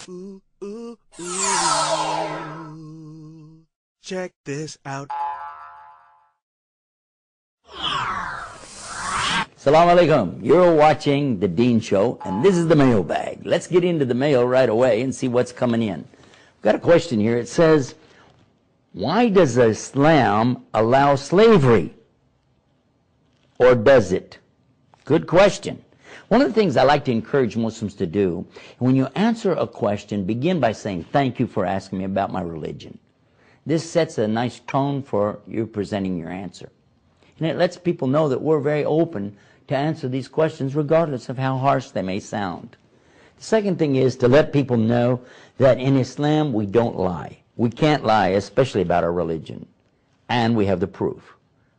Ooh, ooh, ooh. Check this out. Assalamu alaikum. You're watching The Dean Show, and this is the mailbag. Let's get into the mail right away and see what's coming in. We've got a question here. It says, why does Islam allow slavery? Or does it? Good question. One of the things I like to encourage Muslims to do, when you answer a question, begin by saying, thank you for asking me about my religion. This sets a nice tone for you presenting your answer. And it lets people know that we're very open to answer these questions regardless of how harsh they may sound. The second thing is to let people know that in Islam we don't lie. We can't lie, especially about our religion. And we have the proof.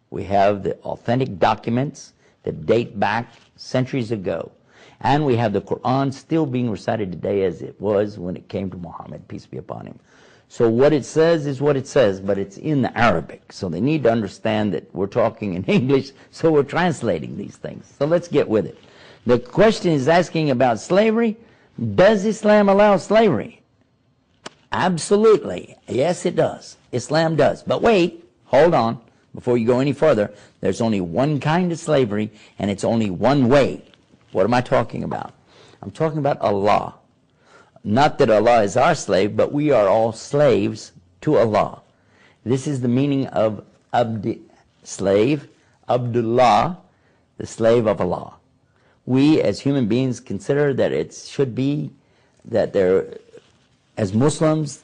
We have the authentic documents that date back centuries ago. And we have the Quran still being recited today as it was when it came to Muhammad, peace be upon him. So what it says is what it says, but it's in the Arabic. So they need to understand that we're talking in English, so we're translating these things. So let's get with it. The question is asking about slavery. Does Islam allow slavery? Absolutely. Yes, it does. Islam does. But wait, hold on. Before you go any further, there's only one kind of slavery, and it's only one way. What am I talking about? I'm talking about Allah. Not that Allah is our slave, but we are all slaves to Allah. This is the meaning of slave, Abdullah, the slave of Allah. We as human beings consider that it should be that as Muslims,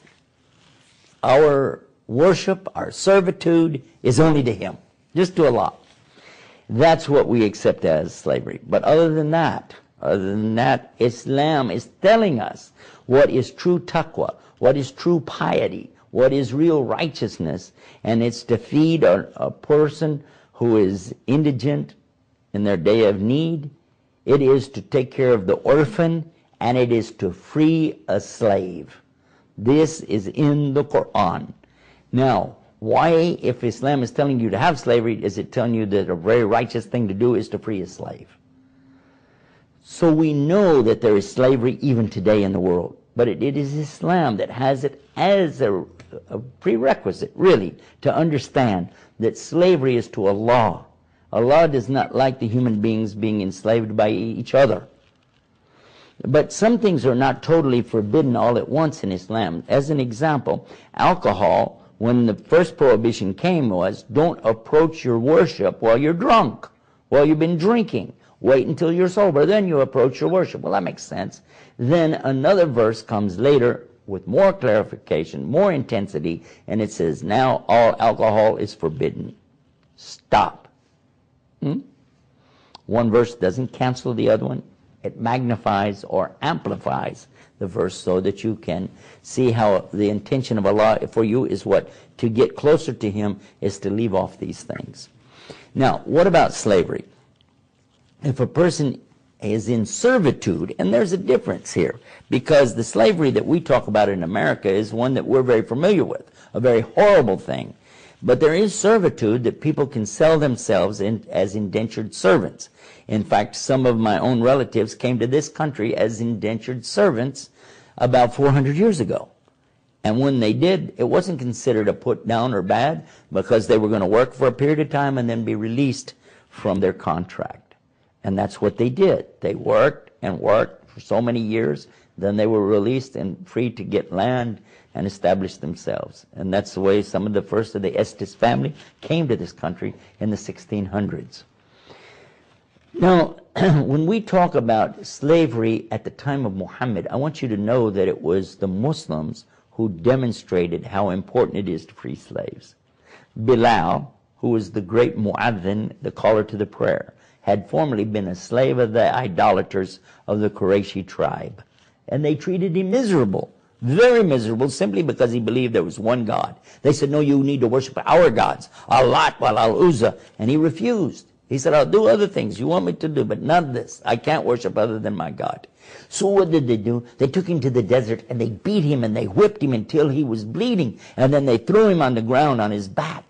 our worship, our servitude is only to Him, just to Allah. That's what we accept as slavery. But other than that, Islam is telling us what is true taqwa, what is true piety, what is real righteousness, and it's to feed a person who is indigent in their day of need. It is to take care of the orphan, and it is to free a slave. This is in the Quran. Now, why, if Islam is telling you to have slavery, is it telling you that a very righteous thing to do is to free a slave? So we know that there is slavery even today in the world, but it is Islam that has it as a prerequisite, really, to understand that slavery is to Allah. Allah does not like the human beings being enslaved by each other. But some things are not totally forbidden all at once in Islam. As an example, alcohol, when the first prohibition came, was don't approach your worship while you're drunk, while you've been drinking. Wait until you're sober, then you approach your worship. Well, that makes sense. Then another verse comes later with more clarification, more intensity, and it says, now all alcohol is forbidden. Stop. One verse doesn't cancel the other one. It magnifies or amplifies the verse so that you can see how the intention of Allah for you is what? To get closer to Him is to leave off these things. Now, what about slavery? If a person is in servitude, and there's a difference here, because the slavery that we talk about in America is one that we're very familiar with, a very horrible thing. But there is servitude that people can sell themselves as indentured servants. In fact, some of my own relatives came to this country as indentured servants about 400 years ago. And when they did, it wasn't considered a put down or bad, because they were going to work for a period of time and then be released from their contract. And that's what they did. They worked and worked for so many years, then they were released and free to get land and establish themselves. And that's the way some of the first of the Estes family came to this country in the 1600s. Now, when we talk about slavery at the time of Muhammad, I want you to know that it was the Muslims who demonstrated how important it is to free slaves. Bilal, who was the great mu'adhin, the caller to the prayer, had formerly been a slave of the idolaters of the Qurayshi tribe. And they treated him miserable, very miserable, simply because he believed there was one God. They said, no, you need to worship our gods, Al-Lat wal Al-Uzza. And he refused. He said, I'll do other things you want me to do, but not this. I can't worship other than my God. So what did they do? They took him to the desert and they beat him and they whipped him until he was bleeding. And then they threw him on the ground on his back.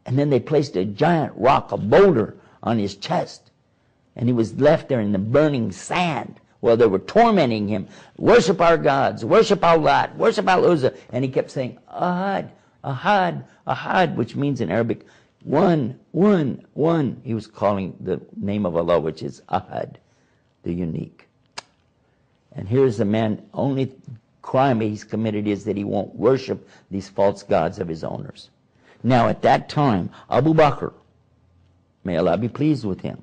And then they placed a giant rock, a boulder, on his chest. And he was left there in the burning sand Well, they were tormenting him. Worship our gods. Worship Al-Lat. Worship Al-Uzza. And he kept saying, Ahad, Ahad, Ahad, which means in Arabic, one, one, one. He was calling the name of Allah, which is Ahad, the unique. And here's the man, only crime he's committed is that he won't worship these false gods of his owners. Now, at that time, Abu Bakr, may Allah be pleased with him,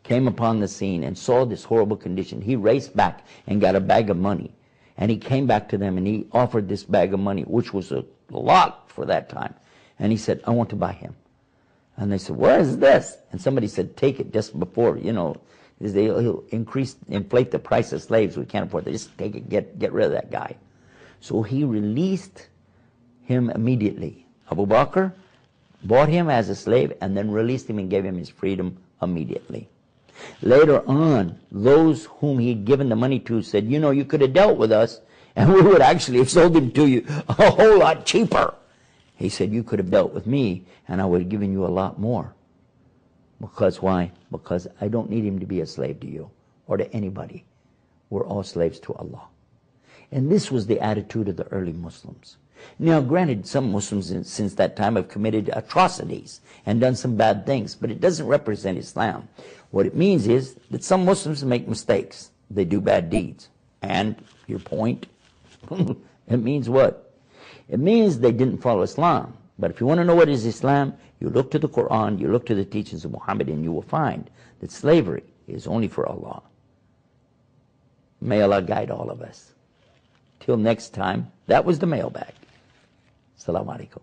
came upon the scene and saw this horrible condition. He raced back and got a bag of money. And he came back to them and he offered this bag of money, which was a lot for that time. And he said, I want to buy him. And they said, where is this? And somebody said, take it just before, he'll inflate the price of slaves. We can't afford to just take it, get rid of that guy. So he released him immediately. Abu Bakr bought him as a slave and then released him and gave him his freedom immediately. Later on, those whom he'd given the money to said, you could have dealt with us and we would actually have sold him to you a whole lot cheaper. He said, you could have dealt with me and I would have given you a lot more. Because why? Because I don't need him to be a slave to you or to anybody. We're all slaves to Allah. And this was the attitude of the early Muslims. Now, granted, some Muslims since that time have committed atrocities and done some bad things, but it doesn't represent Islam. What it means is that some Muslims make mistakes. They do bad deeds. And, your point, it means what? It means they didn't follow Islam. But if you want to know what is Islam, you look to the Quran, you look to the teachings of Muhammad, and you will find that slavery is only for Allah. May Allah guide all of us. Till next time, that was the mailbag. Assalamu alaikum.